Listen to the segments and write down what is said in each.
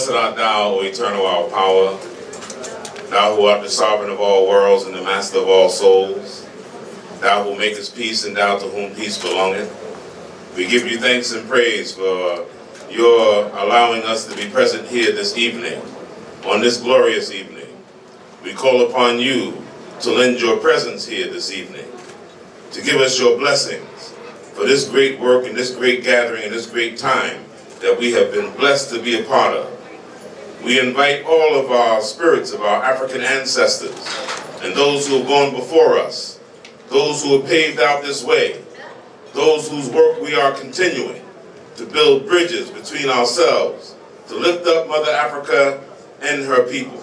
Blessed art thou, O eternal our power, thou who art the sovereign of all worlds and the master of all souls, thou who makest peace and thou to whom peace belongeth. We give you thanks and praise for your allowing us to be present here this evening, on this glorious evening. We call upon you to lend your presence here this evening, to give us your blessings for this great work and this great gathering and this great time that we have been blessed to be a part of. We invite all of our spirits of our African ancestors and those who have gone before us, those who have paved out this way, those whose work we are continuing, to build bridges between ourselves, to lift up Mother Africa and her people.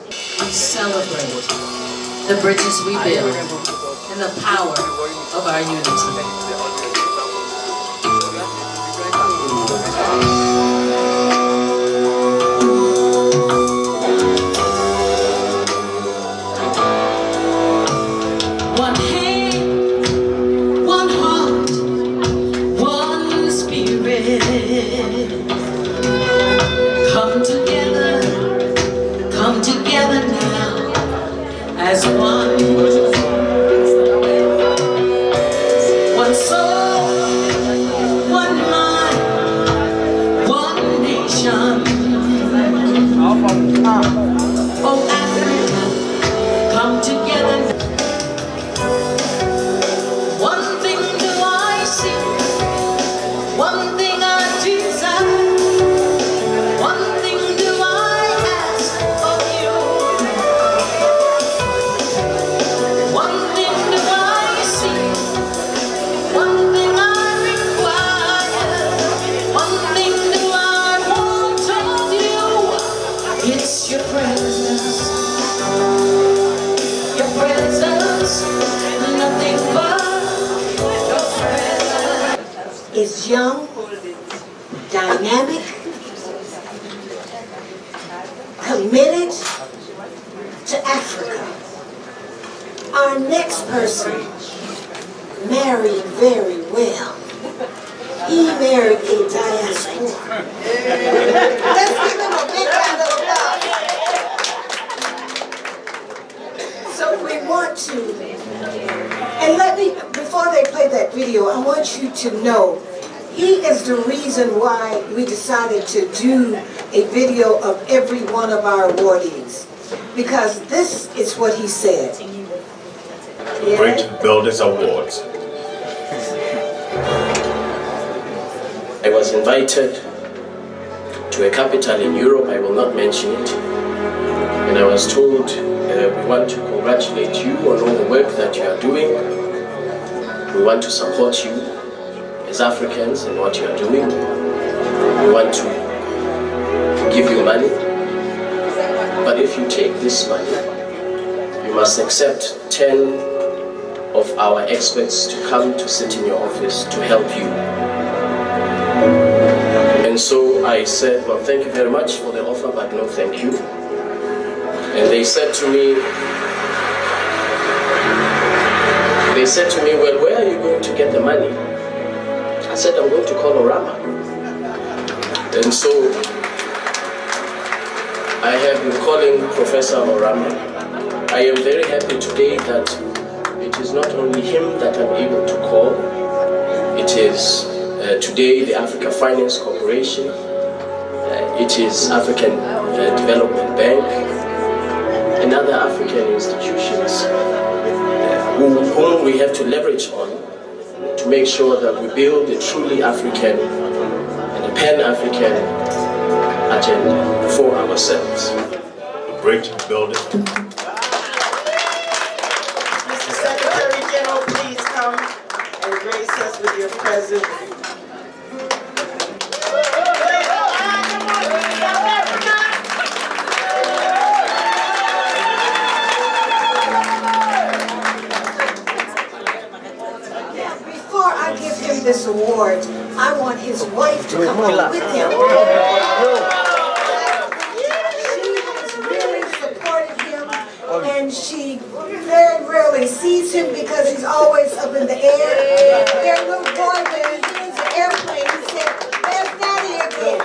We celebrate the bridges we build and the power of our unity. Come together now as one. One soul, one mind, one nation. Oh Africa, come together now. One thing do I see, one thing I desire. Is young, dynamic, committed to Africa. Our next person married very well. He married a diaspora. Let's give him a big round of applause. So we want to, and let me, before they play that video, I want you to know he is the reason why we decided to do a video of every one of our awardees. Because this is what he said. Great Builders Awards. I was invited to a capital in Europe, I will not mention it, and I was told we want to congratulate you on all the work that you are doing. We want to support you as Africans in what you are doing. We want to give you money, but if you take this money, you must accept 10 of our experts to come to sit in your office to help you. And so I said, well, thank you very much for the offer, but no thank you. And they said to me, well, where are you going to get the money? I said, I'm going to call Orama. And so I have been calling Professor Orama. I am very happy today that it is not only him that I'm able to call. It is today the Africa Finance Corporation. It is African Development Bank and other African institutions whom we have to leverage on to make sure that we build a truly African and a Pan-African agenda for ourselves. The Great Builders. Mr. Secretary General, please come and grace us with your presence. This award, I want his wife to come up with him. She has really supported him, and she very rarely sees him because he's always up in the air. Their little boy, when he was in the airplane, he said, "There's Daddy again."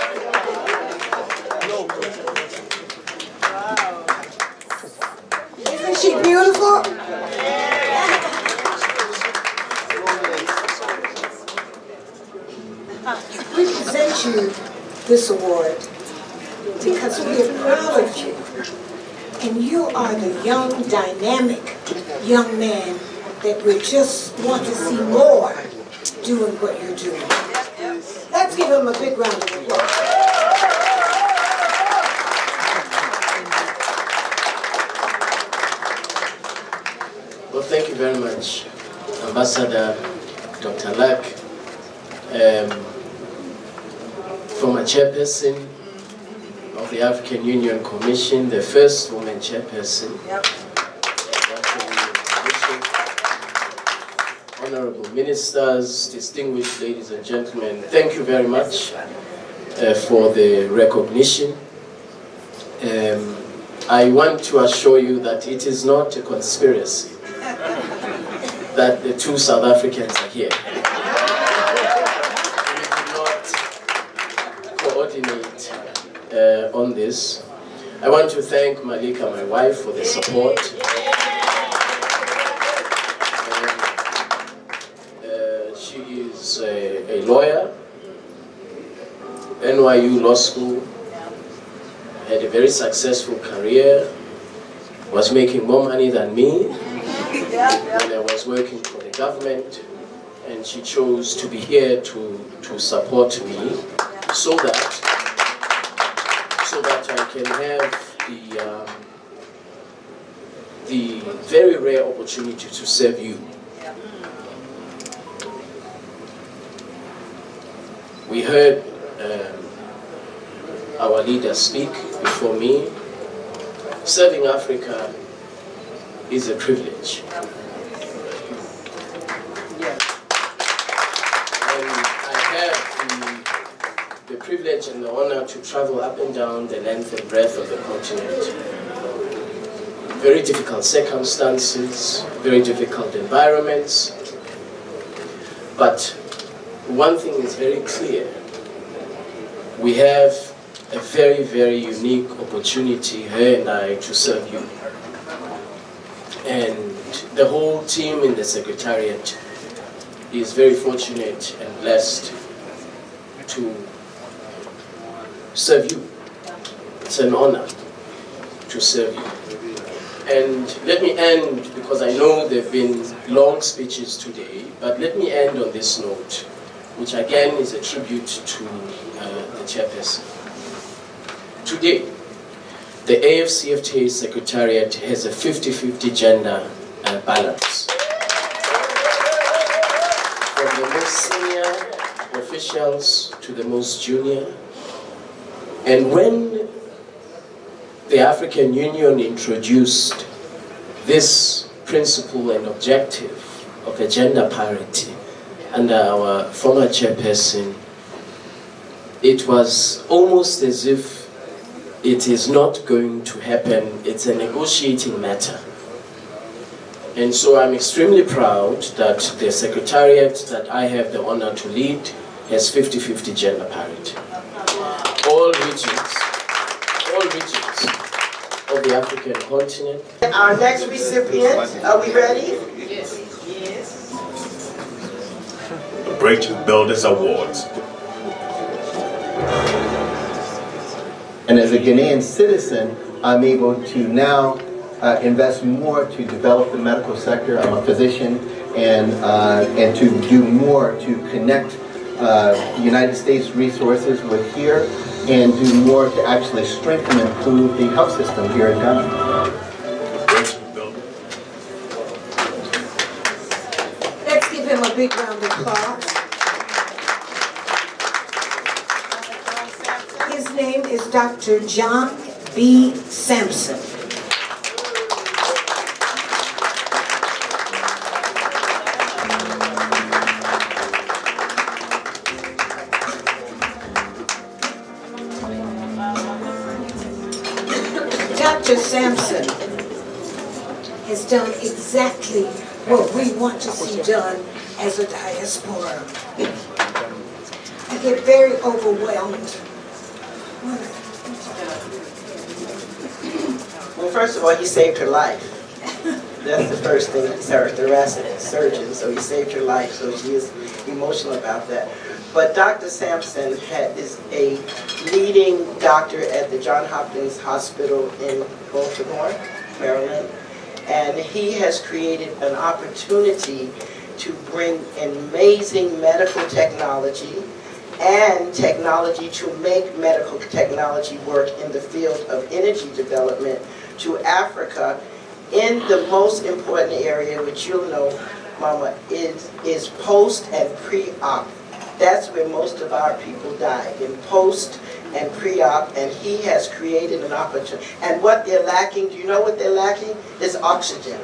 beautiful? We present you this award because we are proud of you. And you are the young, dynamic young man that we just want to see more doing what you're doing. Let's give him a big round of applause. Well, thank you very much, Ambassador Dr. Lack, former chairperson of the African Union Commission, the first woman chairperson. Honorable ministers, distinguished ladies and gentlemen, thank you very much for the recognition. I want to assure you that it is not a conspiracy that the two South Africans are here. We did not coordinate on this. I want to thank Malika, my wife, for the support. She is a lawyer, NYU Law School, had a very successful career, was making more money than me when I was working for the government, and she chose to be here to support me so that I can have the very rare opportunity to serve you. We heard our leader speak before me. Serving Africa is a privilege. And I have the privilege and the honor to travel up and down the length and breadth of the continent. Very difficult circumstances, very difficult environments, but one thing is very clear. We have a very, very unique opportunity, her and I, to serve you. And the whole team in the Secretariat is very fortunate and blessed to serve you. It's an honor to serve you. And let me end, because I know there have been long speeches today, but let me end on this note, which again is a tribute to the chairperson. Today, the AFCFTA Secretariat has a 50-50 gender balance. From the most senior officials to the most junior. And when the African Union introduced this principle and objective of a gender parity under our former chairperson, it was almost as if it is not going to happen. It's a negotiating matter. And so I'm extremely proud that the Secretariat that I have the honor to lead has 50-50 gender parity. All regions of the African continent. Our next recipient, are we ready? Yes. The Bridge Builders Awards. And as a Ghanaian citizen, I'm able to now invest more to develop the medical sector. I'm a physician, and to do more to connect United States resources with here, and do more to actually strengthen and improve the health system here in Ghana. Let's give him a big round of applause. His name is Dr. John B. Sampson. Dr. Sampson has done exactly what we want to see done as a diaspora. I get very overwhelmed. Well, first of all, you saved her life. That's the first thing. He's her thoracic surgeon, so he saved her life, so she is emotional about that. But Dr. Sampson is a leading doctor at the Johns Hopkins Hospital in Baltimore, Maryland, and he has created an opportunity to bring amazing medical technology and technology to make medical technology work in the field of energy development to Africa in the most important area, which you'll know, Mama, is post and pre-op. That's where most of our people die, in post and pre-op, and he has created an opportunity. And what they're lacking, do you know what they're lacking? Is oxygen.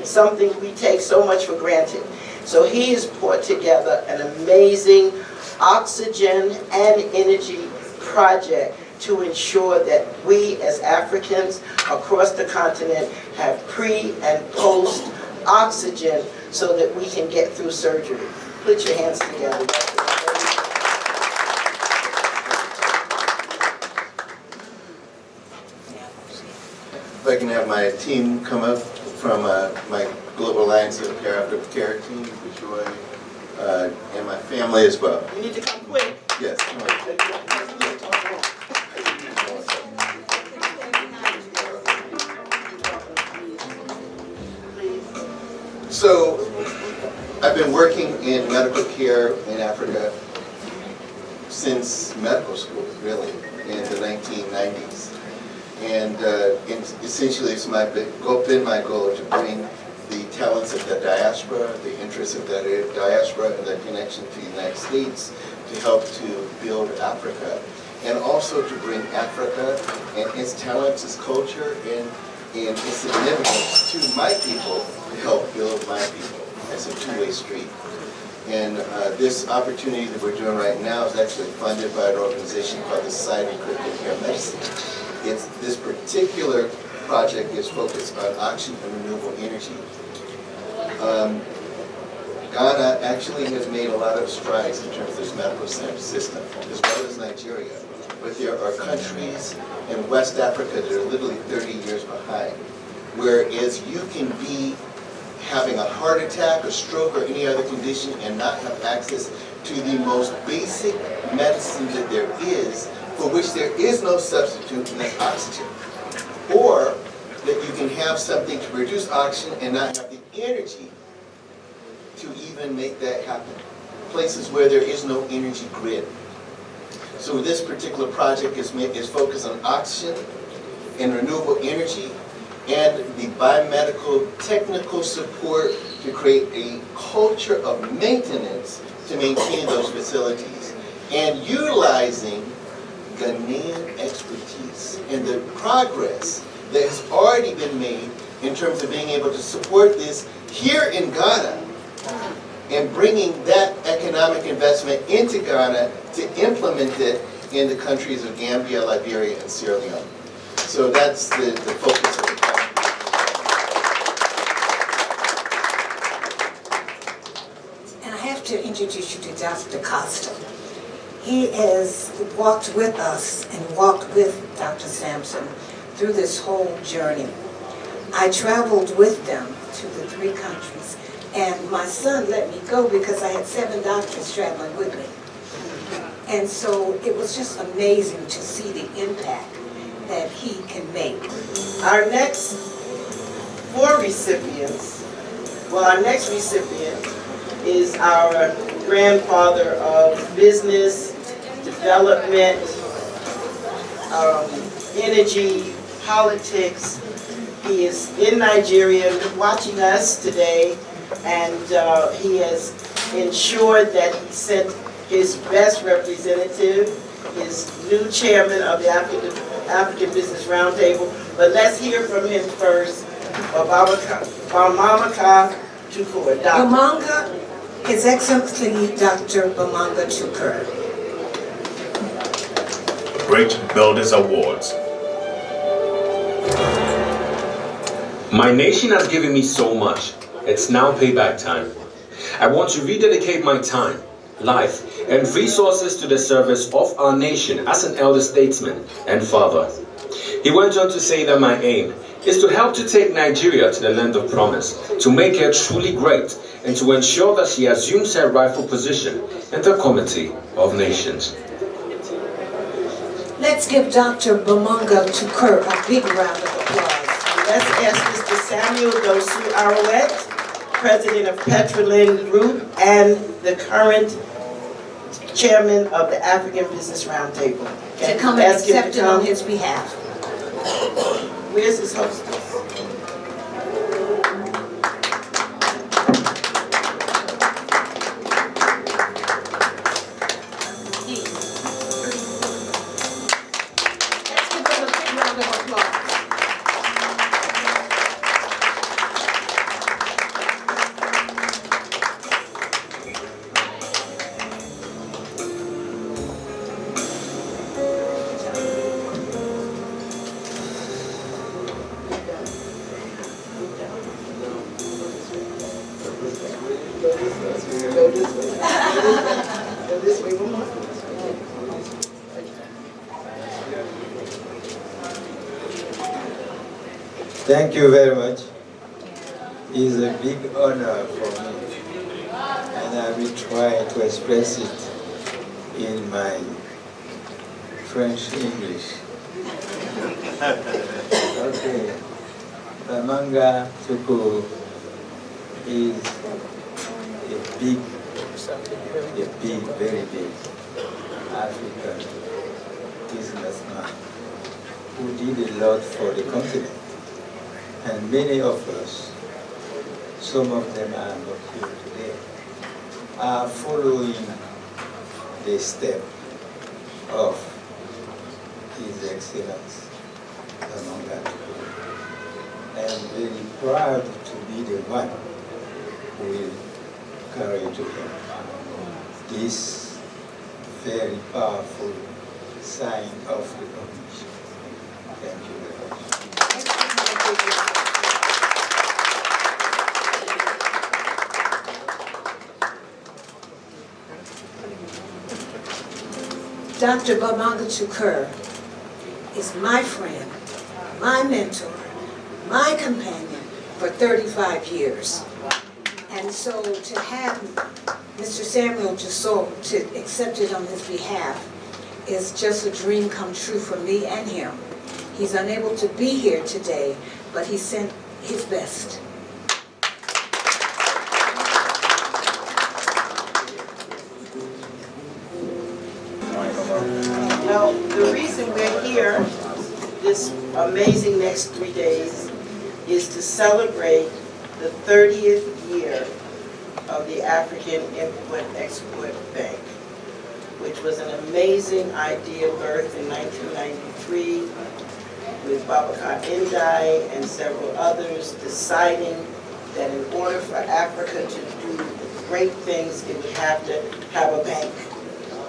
Something we take so much for granted. So he has put together an amazing oxygen and energy project to ensure that we as Africans across the continent have pre and post oxygen so that we can get through surgery. Put your hands together. If I can have my team come up from my Global Alliance of Para-Africa Care team, Joy, and my family as well. You need to come quick. Yes, come on. So, I've been working in medical care in Africa since medical school, really, in the 1990s. And essentially it's been my goal to bring the talents of the diaspora, the interests of the diaspora and their connection to the United States to help to build Africa. And also to bring Africa and its talents, its culture, and its significance to my people to help build my people. It's a two-way street. And this opportunity that we're doing right now is actually funded by an organization called the Society of Critical Care Medicine. This particular project is focused on oxygen and renewable energy. Ghana actually has made a lot of strides in terms of this medical system, as well as Nigeria. But there are countries in West Africa that are literally 30 years behind. Whereas you can be having a heart attack, a stroke, or any other condition and not have access to the most basic medicine that there is, for which there is no substitute, and that's oxygen. Or that you can have something to produce oxygen and not have the energy to even make that happen. Places where there is no energy grid. So this particular project is focused on oxygen and renewable energy and the biomedical technical support to create a culture of maintenance to maintain those facilities and utilizing Ghanaian expertise and the progress that has already been made in terms of being able to support this here in Ghana and bringing that economic investment into Ghana to implement it in the countries of Gambia, Liberia, and Sierra Leone. So that's the focus of the project. And I have to introduce you to Dr. Costa. He has walked with us and walked with Dr. Sampson through this whole journey. I traveled with them to the 3 countries, and my son let me go because I had 7 doctors traveling with me. And so it was just amazing to see the impact that he can make. Our next 4 recipients, our next recipient is our grandfather of business, development, energy, politics. He is in Nigeria watching us today, and he has ensured that he sent his best representative, his new chairman of the African Business Roundtable. But let's hear from him first. Bamamaka Tukur. Bamanga, His Excellency Dr. Bamanga Tukur. Great Builders Awards. My nation has given me so much. It's now payback time. I want to rededicate my time, life, and resources to the service of our nation as an elder statesman and father. He went on to say that my aim is to help to take Nigeria to the land of promise, to make her truly great, and to ensure that she assumes her rightful position in the Committee of Nations. Let's give Dr. Bamanga Tukur a big round of applause. Let's ask Mr. Samuel Dosu Arowet, President of Petrolin Group and the current Chairman of the African Business Roundtable. To come and accept it on his behalf. Where's his hostess? Let's give them a big round of applause. Go this way one more. Thank you very much. It's a big honor for me, and I will try to express it in my French English. Okay. Bamanga Tukur is very big African businessman who did a lot for the continent. And many of us, some of them are not here today, are following the step of His Excellency Bamanga Tukur. I am very proud to be the one who will carry to him this very powerful sign of recognition. Thank you very much. Dr. Bamanga Tukur is my friend, my mentor, my companion for 35 years. And so to have Mr. Samuel Dosu to accept it on his behalf is just a dream come true for me and him. He's unable to be here today, but he sent his best. Now, the reason we're here this amazing next 3 days is to celebrate the 30th year of the African Import-Export Bank, which was an amazing idea birthed in 1993 with Babacar Ndiaye and several others deciding that in order for Africa to do great things, it would have to have a bank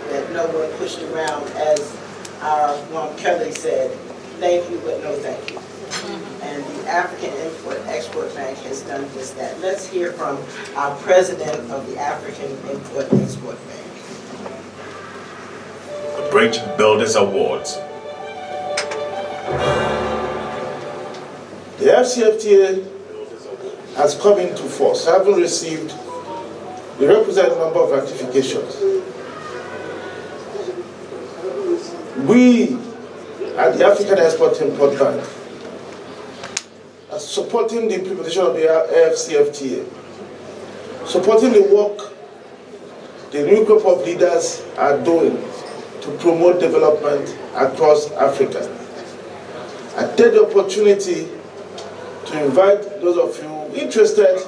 that no one pushed around, as our Juan Kelly said, thank you, but no thank you. And the African Import-Export Bank has done just that. Let's hear from our president of the African Import-Export Bank. The Bridge Builders Awards. The FCFTA has come into force, having received the requisite number of ratifications. We at the African Export-Import Bank are supporting the implementation of the AFCFTA, supporting the work the new group of leaders are doing to promote development across Africa. I take the opportunity to invite those of you interested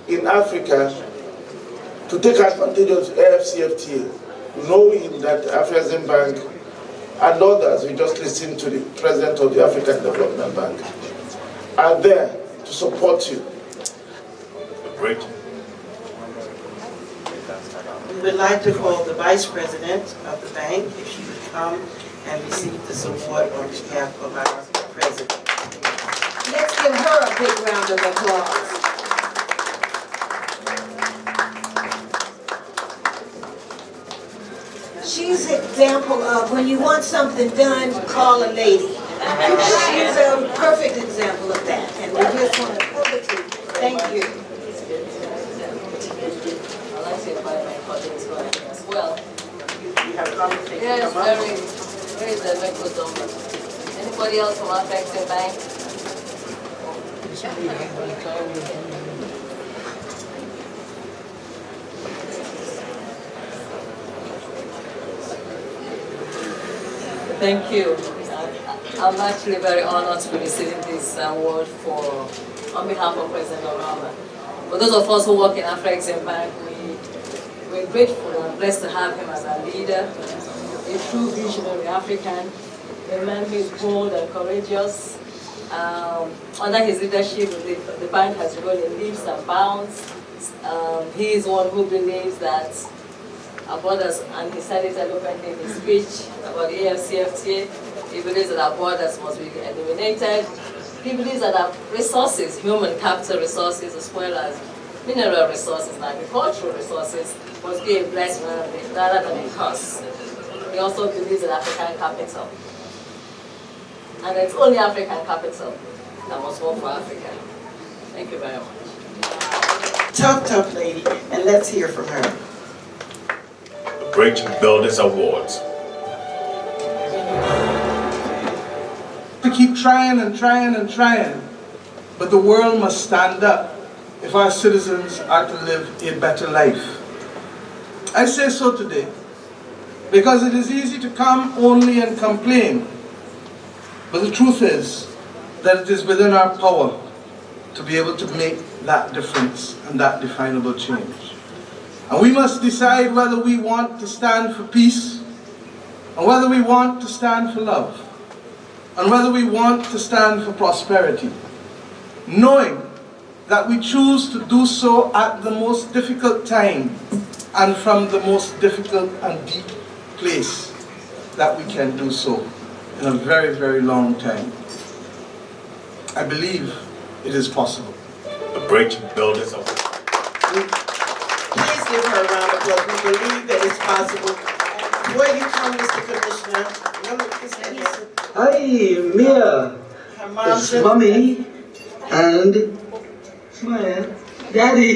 in Africa to take advantage of the AFCFTA, knowing that Afrexim Bank and others, we just listened to the President of the African Development Bank, are there to support you. Great. We would like to call the Vice President of the bank, if she would come and receive this award on behalf of our President. Let's give her a big round of applause. She's an example of when you want something done, call a lady. She's a perfect example of that, and we just want to publicly thank you. I'd like to invite my colleagues as well. You have comments, they can Yes, come up. very directly done. Anybody else from African Bank? Thank you. I'm actually very honored to be receiving this award on behalf of President Obama. For those of us who work in African Bank, we're grateful and blessed to have him as our leader, a true visionary African, a man who is bold and courageous. Under his leadership, the bank has grown in leaps and bounds. He is one who believes that our borders, and he said it eloquently in his speech about the AFCFTA, he believes that our borders must be eliminated. He believes that our resources, human capital resources, as well as mineral resources and agricultural resources, must be a blessing rather than a curse. He also believes in African capital. And it's only African capital that must work for Africa. Thank you very much. Tough lady, and let's hear from her. Bridge Builders Awards. To keep trying and trying and trying, but the world must stand up if our citizens are to live a better life. I say so today because it is easy to come only and complain, but the truth is that it is within our power to be able to make that difference and that definable change. And we must decide whether we want to stand for peace, and whether we want to stand for love, and whether we want to stand for prosperity, knowing that we choose to do so at the most difficult time and from the most difficult and deep place that we can do so in a very, very long time. I believe it is possible. The Bridge Builders Awards. Please give her a round of applause. We believe that it's possible. Before you come, Mr. Commissioner, hi, Mia. her mom It's said, Mommy and smile. Daddy.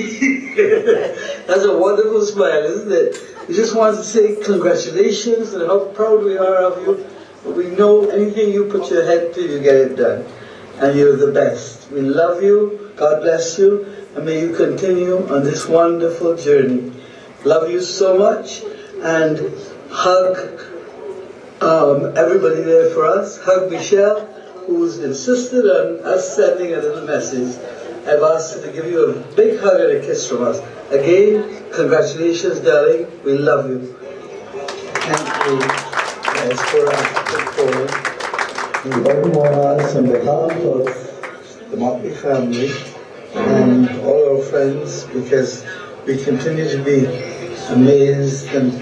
That's a wonderful smile, isn't it? We just want to say congratulations and how proud we are of you. We know anything you put your head to, you get it done. And you're the best. We love you. God bless you. And may you continue on this wonderful journey. Love you so much. And hug everybody there for us. Hug Michelle, who's insisted on us sending a little message. I've asked her to give you a big hug and a kiss from us. Again, congratulations, darling. We love you. Thank you, Diaspora Africa Forum. We welcome us on behalf of the Motley family and all our friends, because we continue to be amazed and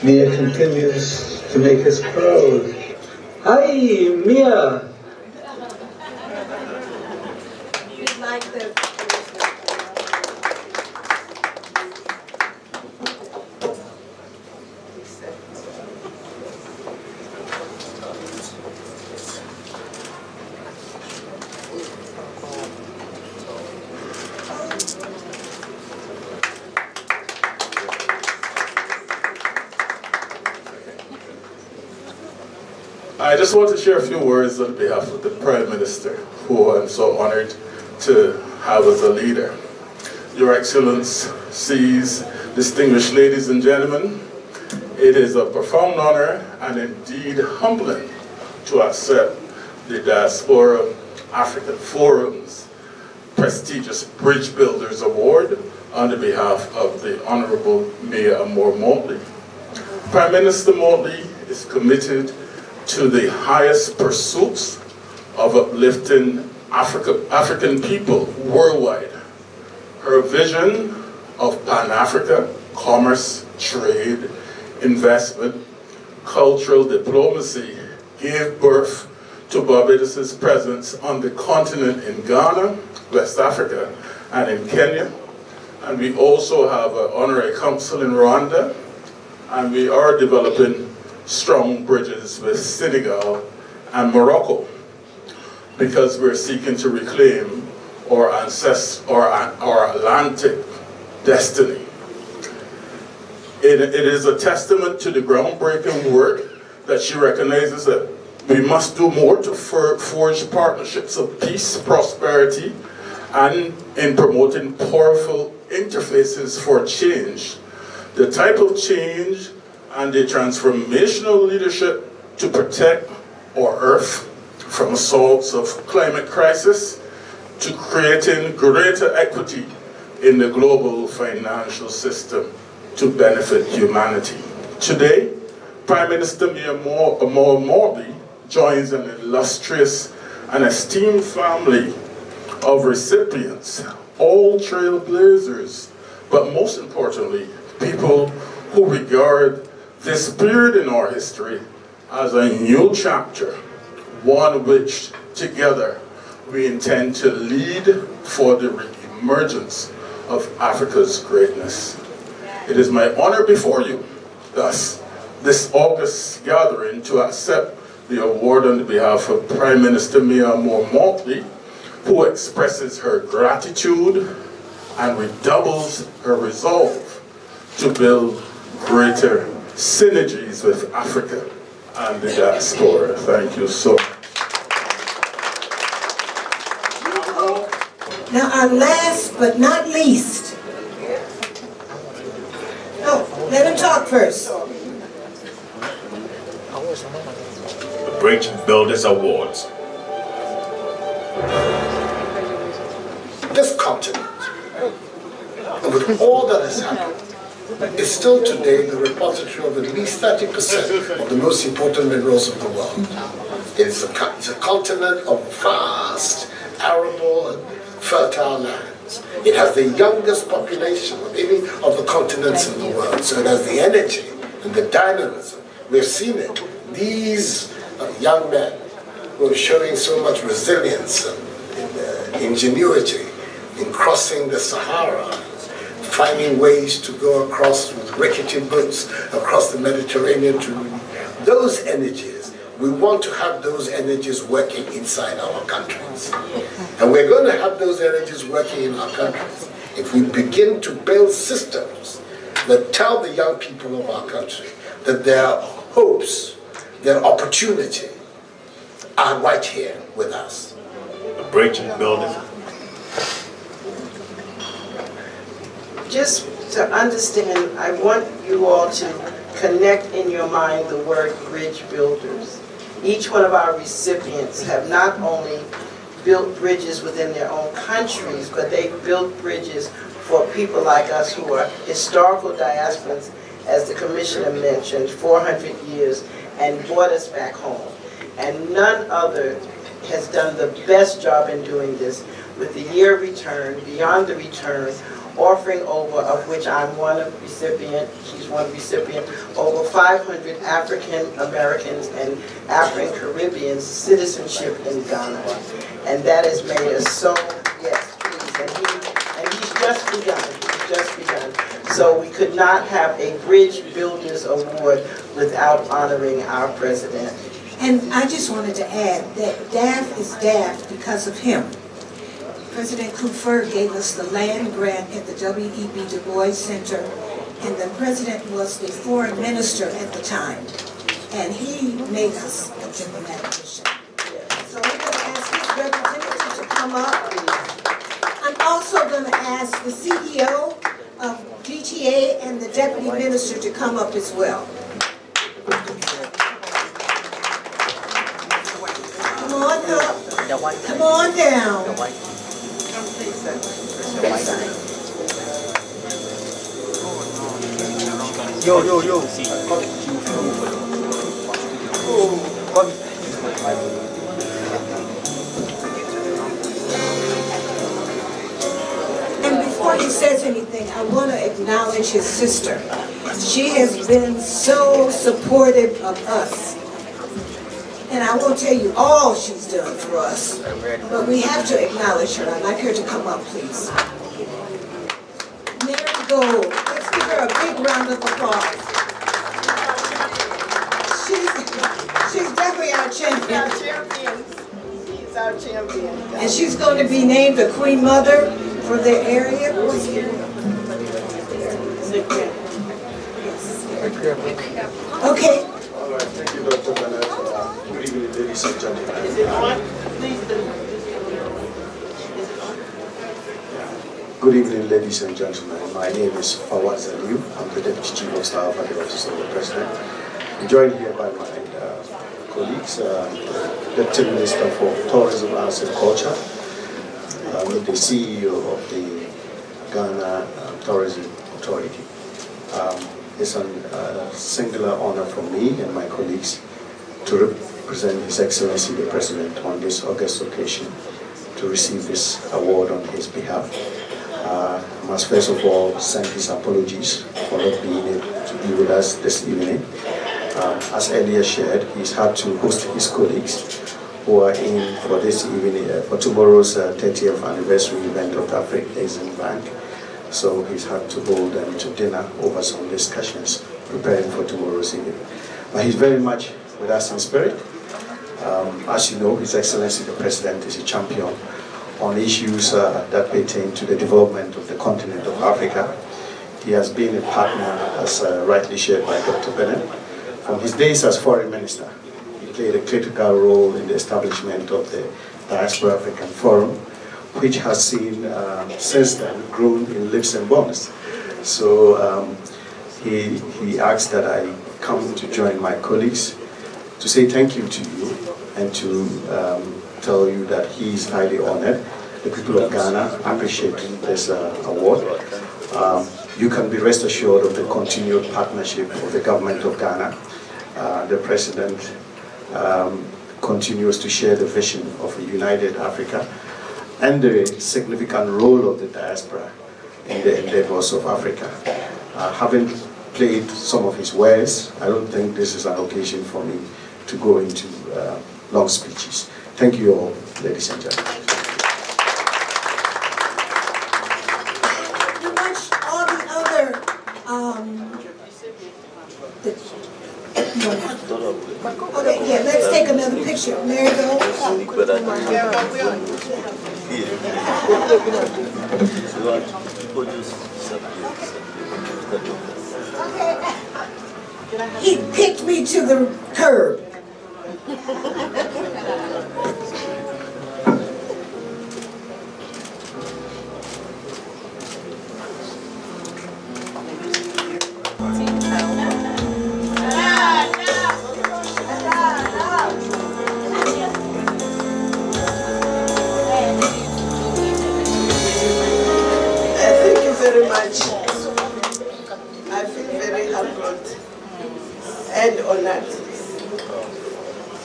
Mia continues to make us proud. Hi, Mia. We'd like the I just want to share a few words on behalf of the Prime Minister, who I'm so honored to have as a leader. Your Excellencies, distinguished ladies and gentlemen, it is a profound honor and indeed humbling to accept the Diaspora Africa Forum's prestigious Bridge Builders Award on the behalf of the Honorable Mia Amor Motley. Prime Minister Motley is committed to the highest pursuits of uplifting African people worldwide. Her vision of Pan-Africa, commerce, trade, investment, cultural diplomacy gave birth to Barbados' presence on the continent in Ghana, West Africa, and in Kenya. And we also have an honorary council in Rwanda, and we are developing strong bridges with Senegal and Morocco, because we're seeking to reclaim our our Atlantic destiny. It is a testament to the groundbreaking work that she recognizes that we must do more to forge partnerships of peace, prosperity, and in promoting powerful interfaces for change. The type of change and the transformational leadership to protect our Earth from assaults of climate crisis to creating greater equity in the global financial system to benefit humanity. Today, Prime Minister Mia Morley joins an illustrious and esteemed family of recipients, all trailblazers, but most importantly, people who regard this period in our history as a new chapter, one which together we intend to lead for the emergence of Africa's greatness. It is my honor before you, thus, this August gathering to accept the award on behalf of Prime Minister Mia Morley, who expresses her gratitude and redoubles her resolve to build greater synergies with Africa and the diaspora. Thank you so much. Now, our last but not least. No, let him talk first. The Bridge Builders Awards. This continent, and with all that has happened, is still today the repository of at least 30% of the most important minerals of the world. It's a continent of vast, arable, and fertile lands. It has the youngest population of any of the continents in the world, so it has the energy and the dynamism. We've seen it. These young men who are showing so much resilience and ingenuity in crossing the Sahara, finding ways to go across with rickety boats across the Mediterranean to those energies. We want to have those energies working inside our countries. And we're going to have those energies working in our countries if we begin to build systems that tell the young people of our country that their hopes, their opportunity are right here with us. The Bridge Builders. Just to understand, I want you all to connect in your mind the word bridge builders. Each one of our recipients have not only built bridges within their own countries, but they've built bridges for people like us who are historical diasporans, as the Commissioner mentioned, 400 years, and brought us back home. And none other has done the best job in doing this with the year of return, beyond the return, offering over, of which I'm one recipient, she's one recipient, over 500 African Americans and African Caribbeans citizenship in Ghana. And that has made us so, yes, please, and he's just begun, So we could not have a Bridge Builders Award without honoring our president. And I just wanted to add that DAF is DAF because of him. President Kufuor gave us the land grant at the W.E.B. Du Bois Center, and the president was the foreign minister at the time, and he made us a diplomatic mission. So we're going to ask his representative to come up. I'm also going to ask the CEO of GTA and the deputy minister to come up as well. Come on up. Come on down. Yo. And before he says anything, I want to acknowledge his sister. She has been so supportive of us. And I won't tell you all she's done for us, but we have to acknowledge her. I'd like her to come up, please. There we go. Let's give her a big round of applause. She's definitely Definitely our champion. Our champion. She's our champion. And she's going to be named the Queen Mother for the area. Okay. All right, thank you, Dr. Bennett. Good evening, ladies and gentlemen. Is it on? Please do. Good evening, ladies and gentlemen. My name is Fawad Zaliu. I'm the Deputy Chief of Staff at the Office of the President. I'm joined here by my colleagues, Deputy Minister for Tourism, Arts and Culture, the CEO of the Ghana Tourism Authority. It's a singular honor for me and my colleagues to represent His Excellency the President on this august occasion to receive this award on his behalf. I must first of all send his apologies for not being able to be with us this evening. As earlier shared, he's had to host his colleagues who are in for this evening, for tomorrow's 30th anniversary event of the Africa Exim Bank. So he's had to hold them to dinner over some discussions preparing for tomorrow's evening. But he's very much with us in spirit. As you know, His Excellency the President is a champion on issues that pertain to the development of the continent of Africa. He has been a partner, as rightly shared by Dr. Bennett. From his days as Foreign Minister, he played a critical role in the establishment of the Diaspora Africa Forum, which has seen, since then, grown in leaps and bounds. So he asked that I come to join my colleagues to say thank you to you and to tell you that he is highly honored. The people of Ghana appreciate this award. You can be rest assured of the continued partnership of the government of Ghana. The President continues to share the vision of a united Africa and the significant role of the diaspora in the endeavors of Africa. Having played some of his wares, I don't think this is an occasion for me to go into long speeches. Thank you all, ladies and gentlemen. You watched all the other okay, yeah, let's take another picture. There you go. He picked me to the curb. Thank you very much. I feel very humbled and honored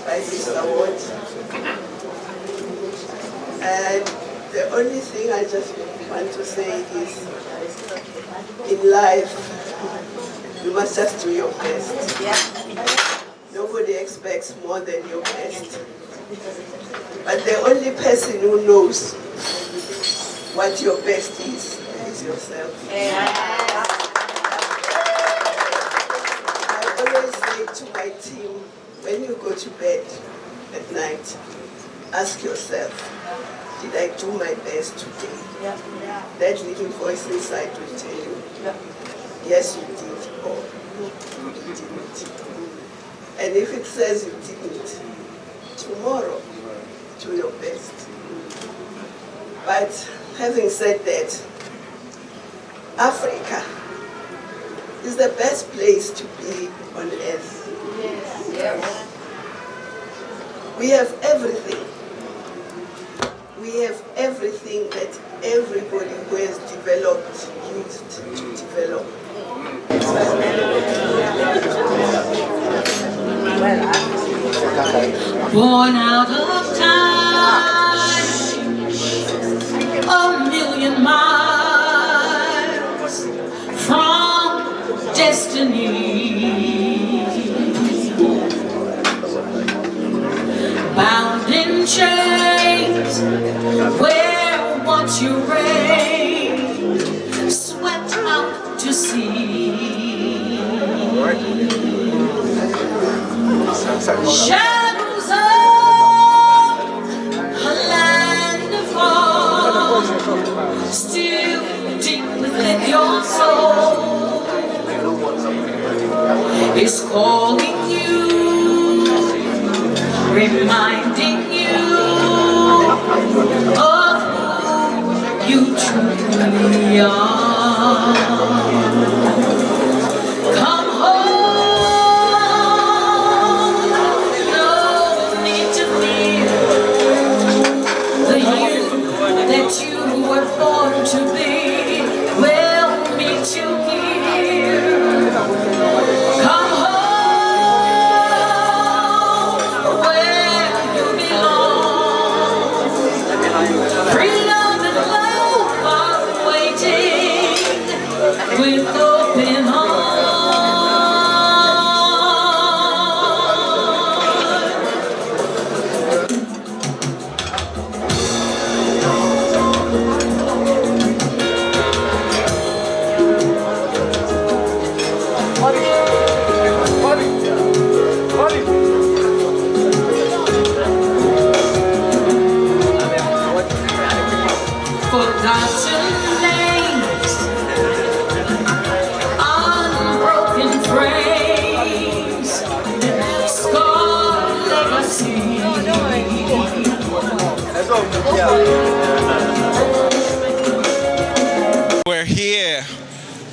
by this award. And the only thing I just want to say is, in life, you must just do your best. Nobody expects more than your best. But the only person who knows what your best is yourself. I always say to my team, when you go to bed at night, ask yourself, did I do my best today? That little voice inside will tell you, yes you did, or you didn't. And if it says you didn't, tomorrow, do your best. But having said that, Africa is the best place to be on earth. Yes. We have everything. We have everything that everybody who has developed used to develop. Born out of time, a million miles from destiny, bound in chains where once you reigned, swept out to sea. Shadows still deep within your soul is calling you, reminding you of who you truly are. Come home, no need to fear the you that you were born to be will meet you here. Come home where you belong. Freedom and love are waiting with open arms. Forgotten names, unbroken frames, scarred legacy. We're here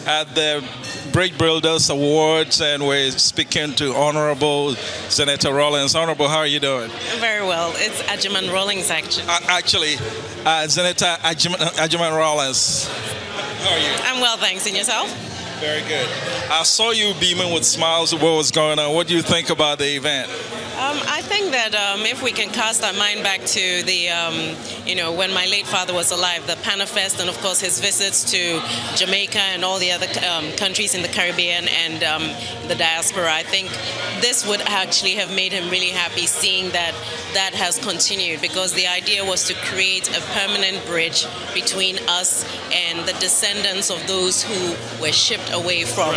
at the Bridge Builders Awards, and we're speaking to Honorable Senator Rawlings. Honorable, how are you doing? Very well. It's Ajiman Rawlings, actually. Senator Ajiman Rawlings. How are you? I'm well, thanks. And yourself? Very good. I saw you beaming with smiles at what was going on. What do you think about the event? I think that if we can cast our mind back to the, when my late father was alive, the Panafest, and of course his visits to Jamaica and all the other countries in the Caribbean and the diaspora, I think this would actually have made him really happy seeing that that has continued, because the idea was to create a permanent bridge between us and the descendants of those who were shipped away from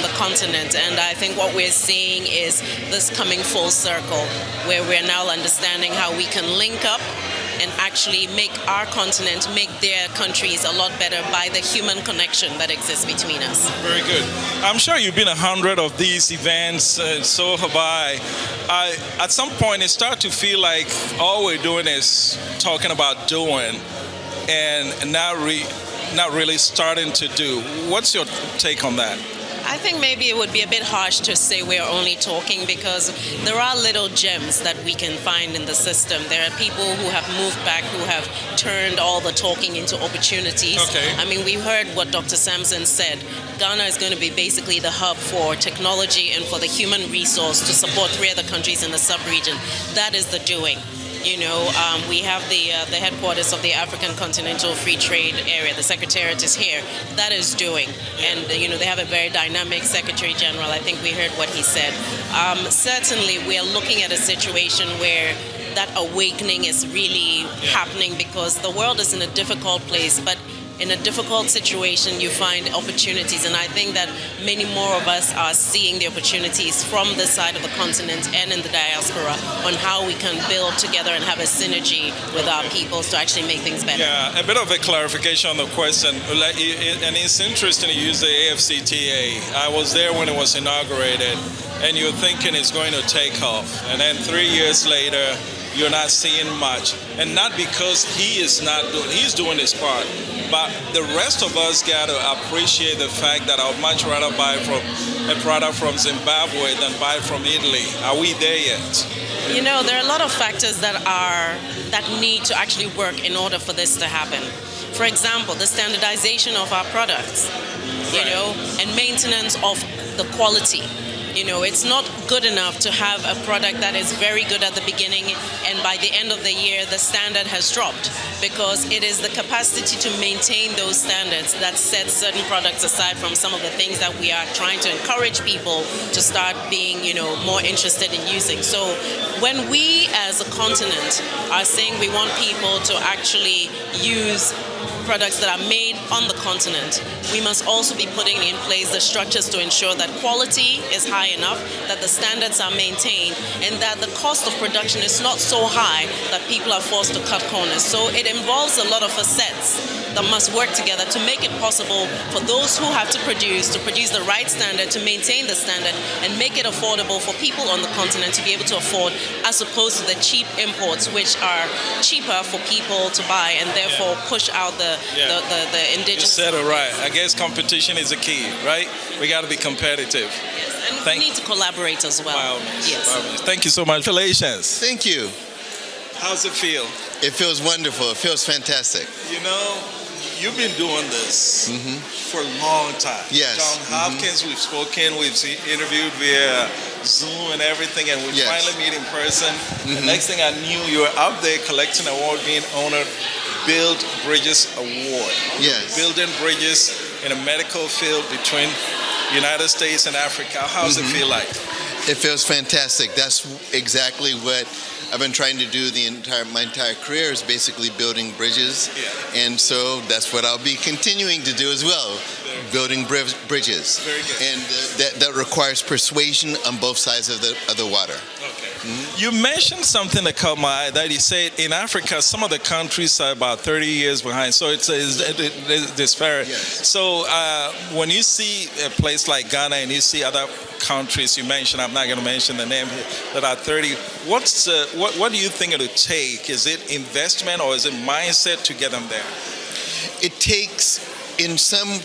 the continent. And I think what we're seeing is this coming full circle, where we're now understanding how we can link up and actually make our continent, make their countries a lot better by the human connection that exists between us. Very good. I'm sure you've been 100 of these events, so have I. At some point, it started to feel like all we're doing is talking about doing and not really starting to do. What's your take on that? I think maybe it would be a bit harsh to say we're only talking, because there are little gems that we can find in the system. There are people who have moved back, who have turned all the talking into opportunities. Okay. I mean, we heard what Dr. Sampson said. Ghana is going to be basically the hub for technology and for the human resource to support 3 other countries in the sub-region. That is the doing. We have the headquarters of the African Continental Free Trade Area. The Secretariat is here. That is doing. And, they have a very dynamic Secretary General. I think we heard what he said. Certainly, we are looking at a situation where that awakening is really happening, because the world is in a difficult place, but in a difficult situation, you find opportunities. And I think that many more of us are seeing the opportunities from this side of the continent and in the diaspora on how we can build together and have a synergy with our peoples to actually make things better. Yeah, a bit of a clarification on the question. And it's interesting to use the AFCTA. I was there when it was inaugurated, and you're thinking it's going to take off. And then 3 years later, you're not seeing much. And not because he's doing his part. But the rest of us got to appreciate the fact that I'd much rather buy from a product from Zimbabwe than buy from Italy. Are we there yet? There are a lot of factors that need to actually work in order for this to happen. For example, the standardization of our products, and maintenance of the quality. It's not good enough to have a product that is very good at the beginning, and by the end of the year, the standard has dropped, because it is the capacity to maintain those standards that sets certain products aside from some of the things that we are trying to encourage people to start being, more interested in using. So when we as a continent are saying we want people to actually use products that are made on the continent, we must also be putting in place the structures to ensure that quality is high enough, that the standards are maintained, and that the cost of production is not so high that people are forced to cut corners. So it involves a lot of facets that must work together to make it possible for those who have to produce the right standard, to maintain the standard, and make it affordable for people on the continent to be able to afford, as opposed to the cheap imports, which are cheaper for people to buy and therefore push out the indigenous. You said it right. I guess competition is the key, right? We got to be competitive. Yes, and we need to collaborate as well. By all means. Yes. By all means. Thank you so much. Congratulations. Thank you. How's it feel? It feels wonderful. It feels fantastic. You know, you've been doing this for a long time. Yes. John Hopkins, we've spoken, we've interviewed via Zoom and everything, and we finally meet in person. The next thing I knew, you were up there collecting an award, being honored Build Bridges Award. Yes. Building bridges in a medical field between United States and Africa. How does it feel like? It feels fantastic. That's exactly what I've been trying to do my entire career, is basically building bridges. Yeah. And so that's what I'll be continuing to do as well, building bridges. Very good. And that requires persuasion on both sides of the water. Okay. You mentioned something that caught my eye, that you said in Africa, some of the countries are about 30 years behind. So it's disparate. Yes. So when you see a place like Ghana and you see other countries you mentioned, I'm not going to mention the name here, that are 30, what do you think it'll take? Is it investment or is it mindset to get them there? It takes, in some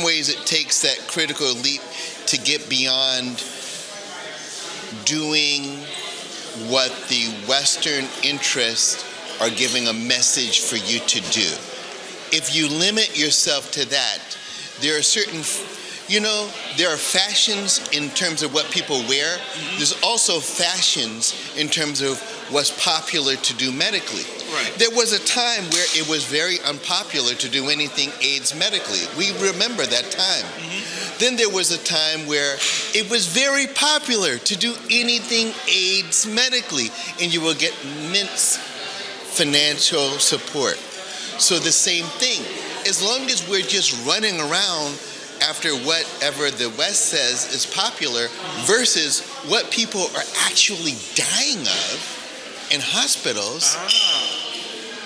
ways, it takes that critical leap to get beyond doing what the Western interests are giving a message for you to do. If you limit yourself to that, there are certain, there are fashions in terms of what people wear. There's also fashions in terms of what's popular to do medically. Right. There was a time where it was very unpopular to do anything AIDS medically. We remember that time. Then there was a time where it was very popular to do anything AIDS medically, and you will get immense financial support. So the same thing, as long as we're just running around after whatever the West says is popular versus what people are actually dying of in hospitals,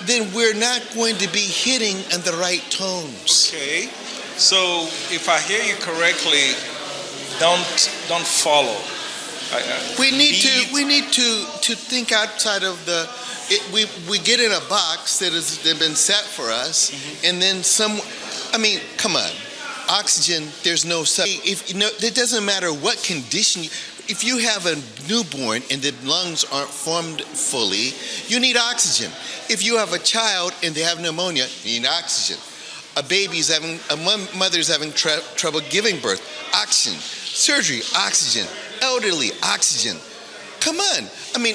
then we're not going to be hitting in the right tones. Okay. So if I hear you correctly, don't follow. We need to think outside of the. We get in a box that has been set for us, and then come on, oxygen. There's no. It doesn't matter what condition. If you have a newborn and the lungs aren't formed fully, you need oxygen. If you have a child and they have pneumonia, you need oxygen. A mother's having trouble giving birth, oxygen. Surgery, oxygen. Elderly, oxygen. Come on.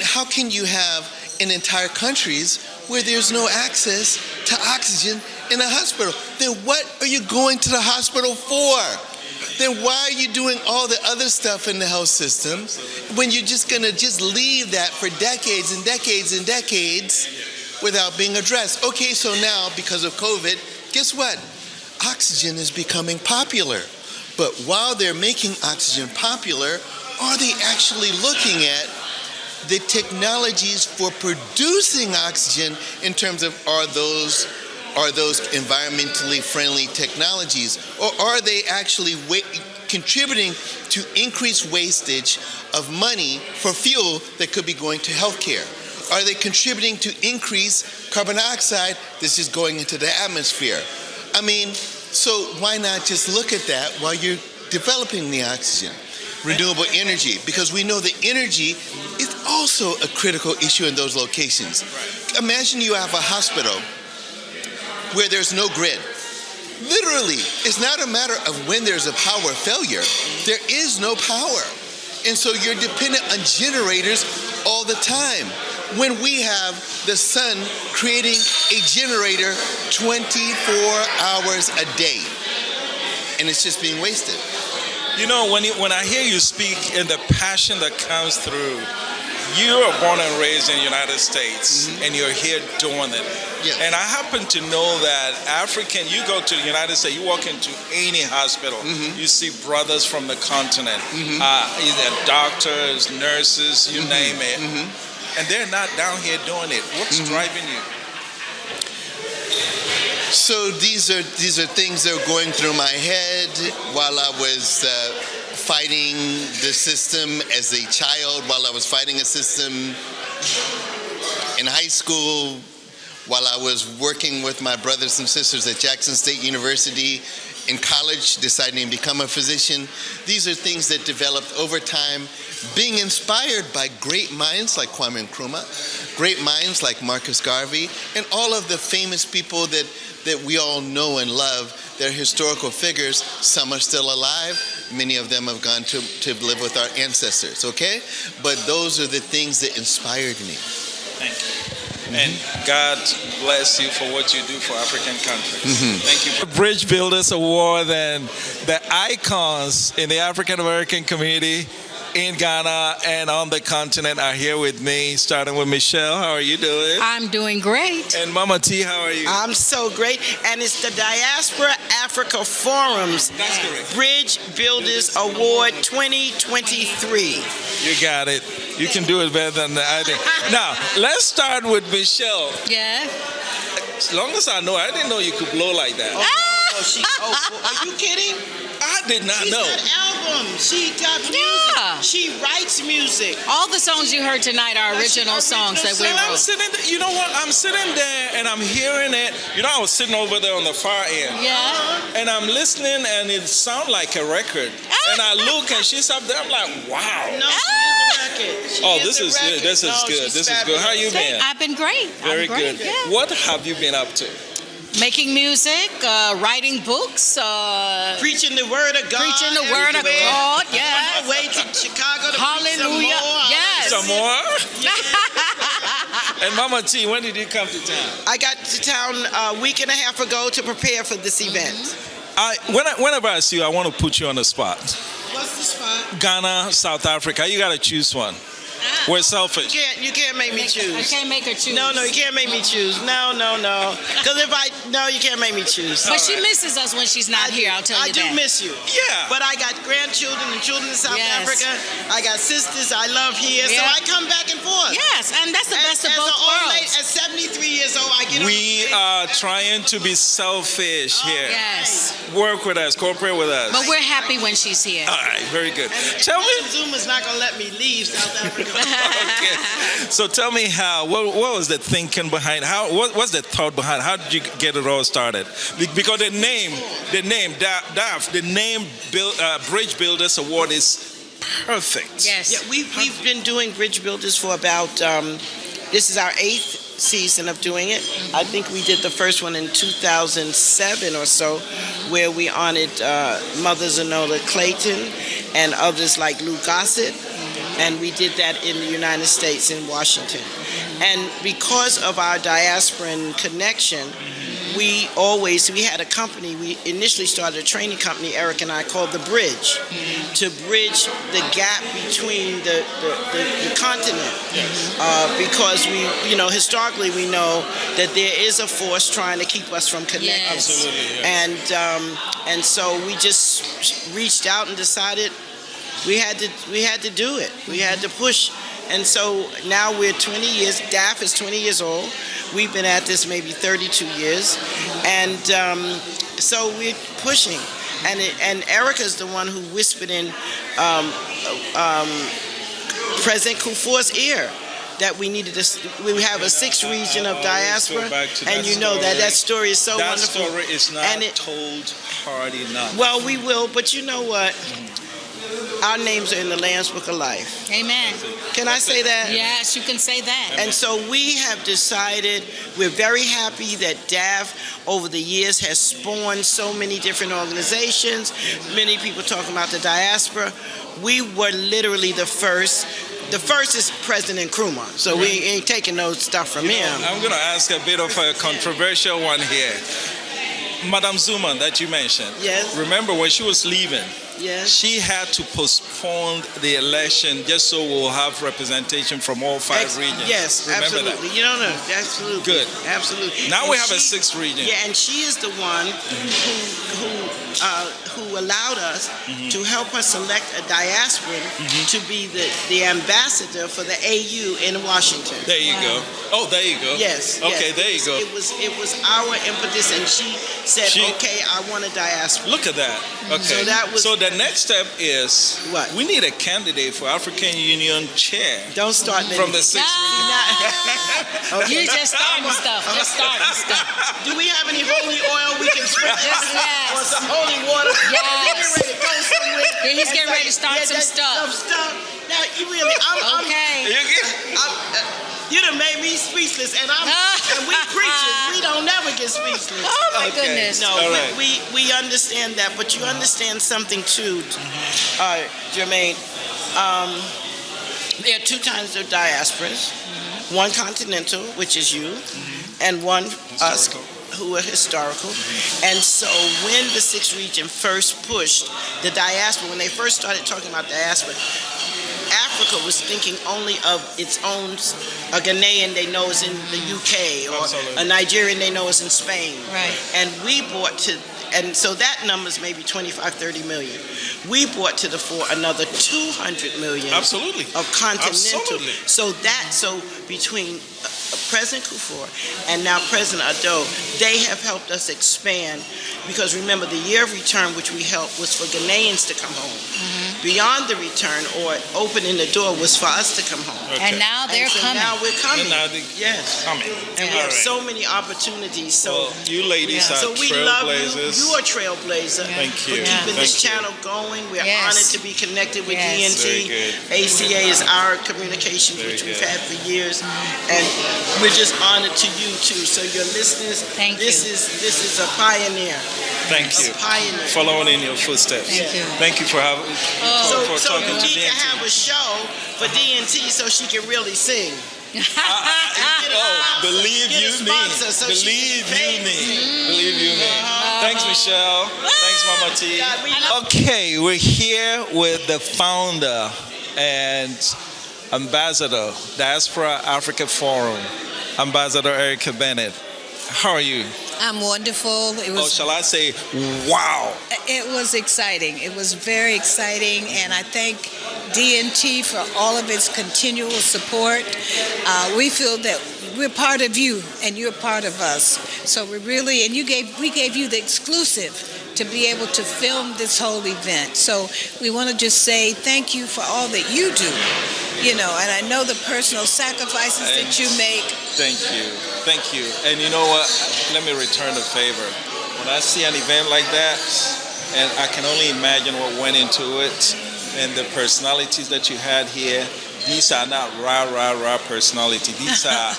How can you have in entire countries where there's no access to oxygen in a hospital? Then what are you going to the hospital for? Then why are you doing all the other stuff in the health system when you're just gonna leave that for decades and decades and decades without being addressed? Okay, so now because of COVID, guess what? Oxygen is becoming popular. But while they're making oxygen popular, are they actually looking at the technologies for producing oxygen in terms of are those environmentally friendly technologies, or are they actually contributing to increased wastage of money for fuel that could be going to healthcare? Are they contributing to increase carbon dioxide that's just going into the atmosphere? So why not just look at that while you're developing the oxygen? Renewable energy, because we know that energy is also a critical issue in those locations. Imagine you have a hospital where there's no grid. Literally, it's not a matter of when there's a power failure. There is no power. And so you're dependent on generators all the time. When we have the sun creating a generator 24 hours a day, and it's just being wasted. When I hear you speak and the passion that comes through, you are born and raised in the United States, and you're here doing it. Yeah. And I happen to know that you go to the United States, you walk into any hospital, you see brothers from the continent, either doctors, nurses, you name it. And they're not down here doing it. What's driving you? So these are things that were going through my head while I was fighting the system as a child, while I was fighting a system in high school, while I was working with my brothers and sisters at Jackson State University, in college, deciding to become a physician. These are things that developed over time, being inspired by great minds like Kwame Nkrumah, great minds like Marcus Garvey, and all of the famous people that we all know and love. They're historical figures. Some are still alive. Many of them have gone to live with our ancestors, okay? But those are the things that inspired me. Thank you. And God bless you for what you do for African countries. Thank you. The Bridge Builders Award and the icons in the African American community in Ghana and on the continent are here with me, starting with Michelle. How are you doing? I'm doing great. And Mama T, how are you? I'm so great. And it's the Diaspora Africa Forum's Bridge Builders Award 2023. You got it. You can do it better than I did. Now, let's start with Michelle. Yeah. As long as I know, I didn't know you could blow like that. Are you kidding? I did not know. She's got albums. She got music. Yeah. She writes music. All the songs you heard tonight are original songs that we And I'm wrote. sitting there, you know what? I'm sitting there and I'm hearing it. You know, I was sitting over there on the far end. Yeah. And I'm listening and it sounds like a record. And I look and she's up there. I'm like, wow. No, she is a record. This is good. This is good. This is good. How you been? I've been great. Very I'm great. good. Yeah. What have you been up to? Making music, writing books, preaching the word of God. Preaching the word of God. Yes. On my way to Chicago to Hallelujah. preach some more. Yes. Some more? And Mama T, when did you come to town? I got to town a week and a half ago to prepare for this event. Whenever I see you, I want to put you on the spot. What's the spot? Ghana, South Africa. You got to choose one. We're selfish. You can't make me choose. I can't make her choose. No, you can't make me choose. No. Because you can't make me choose. But she misses us when she's not here, I'll tell you that. I do miss you. Yeah. But I got grandchildren and children in South Africa. I got sisters I love here. So I come back and forth. Yes, and that's the best of both worlds. At 73 years old, I get on We are trying to be selfish here. Yes. Work with us, cooperate with us. But we're happy when she's here. All right, very good. Tell me. Zuma's not going to let me leave South Africa. Okay. So tell me what was the thinking behind, what's the thought behind, how did you get it all started? Because the name DAF, the name Bridge Builders Award is perfect. Yes. Yeah, we've been doing Bridge Builders for about, this is our 8th season of doing it. I think we did the first one in 2007 or so, where we honored Mother Zanola Clayton and others like Lou Gossett. And we did that in the United States, in Washington. And because of our diasporan connection, we had a company, we initially started a training company, Eric and I, called The Bridge, to bridge the gap between the continent. Because historically we know that there is a force trying to keep us from connecting. Yes. Absolutely, yes. And so we just reached out and decided we had to do it. We had to push. And so now we're 20 years, DAF is 20 years old. We've been at this maybe 32 years. And so we're pushing. And Erica's the one who whispered in President Kufuor's ear that we needed we have a 6th region of diaspora. And you know that story is so wonderful. That story is not told hard enough. Well, we will, but you know what? Our names are in the Lamb's Book of Life. Amen. Can I say that? Yes, you can say that. And so we have decided, we're very happy that DAF over the years has spawned so many different organizations, many people talking about the diaspora. We were literally the first. The first is President Nkrumah, so we ain't taking no stuff from him. I'm going to ask a bit of a controversial one here. Madame Zuma that you mentioned. Yes. Remember when she was leaving, Yes. She had to postpone the election just so we'll have representation from all 5 regions. Yes, Remember absolutely. that? You don't know. Absolutely. Good. Absolutely. Now And we have a 6th region. Yeah, and she is the one who allowed us to help us select a diasporan to be the ambassador for the AU in Washington. There you go. Oh, there you go. Yes. Okay, yes. there you go. It was our impetus, and she said, "Okay, I want a diaspora." Look at that. Okay. So the next step is what? We need a candidate for African Union chair. Don't start from the 6th region. You just starting stuff. Just starting stuff. Do we have any holy oil we can sprinkle Yes. or some holy water? Yes. Getting ready to go somewhere. Yeah, he's getting ready to start some that's stuff. Now you really, Okay. You done made me speechless, and we preachers, we don't never get speechless. Oh my goodness. No, All right. we understand that, but you understand something too, Jermaine. There are 2 kinds of diasporas. One continental, which is you, and one us who are historical. And so when the 6th region first pushed the diaspora, when they first started talking about diaspora, Africa was thinking only of its own. A Ghanaian they know is in the UK, or a Nigerian they know is in Spain. Right. And we brought to, and so that number is maybe 25-30 million. We brought to the fore another 200 million. Absolutely. Of continental. Absolutely. So between President Kufuor and now President Addo, they have helped us expand, because remember the year of return which we helped was for Ghanaians to come home. Beyond the return or opening the door was for us to come home. Okay. And now they're so coming. Now we're coming. And now Yes. coming. And we All have right. so many opportunities. So Well, you ladies are so we love you. trailblazers. You are trailblazer. Thank For you. keeping Thank this you. channel going. We're Yes. honored to be connected with Yes. Very DNT. good. ACA is our communications, Very which we've good. had for years, and we're just honored to you too. So your listeners, Thank this you. is a pioneer. Thank you. A pioneer. Following in your footsteps. Thank you. Thank you for having for So talking you to need to DNT. have a show for DNT so she can really sing. Believe Get a you me. sponsor so she Believe can you pay me. me. Believe you me. Thanks, Michelle. Thanks, Mama T. God, we Okay, we're here with the founder and ambassador, Diaspora Africa Forum, Ambassador Erica Bennett. How are you? I'm wonderful. It Or was shall I say, wow? it was exciting. It was very exciting, and I thank DNT for all of its continual support. We feel that we're part of you, and you're part of us. So we gave you the exclusive to be able to film this whole event. So we want to just say thank you for all that you do. And I know the personal sacrifices that you make. Thank you. Thank you. And you know what? Let me return the favor. When I see an event like that, and I can only imagine what went into it, and the personalities that you had here, these are not rah personality. These are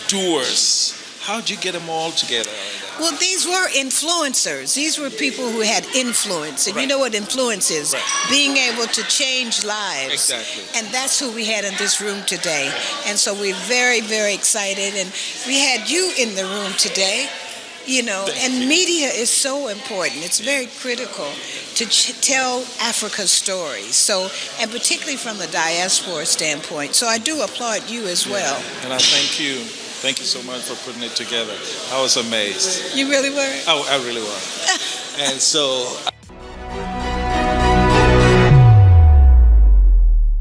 doers. How'd you get them all together? Well, these were influencers. These were people who had influence. And you know what influence is? Right. Being able to change lives. Exactly. And that's who we had in this room today. And so we're very, very excited. And we had you in the room today. And media is so important. It's very critical to tell Africa's stories. So, and particularly from the diaspora standpoint. So I do applaud you as well. And I thank you. Thank you so much for putting it together. I was amazed. You really were? I really was. And so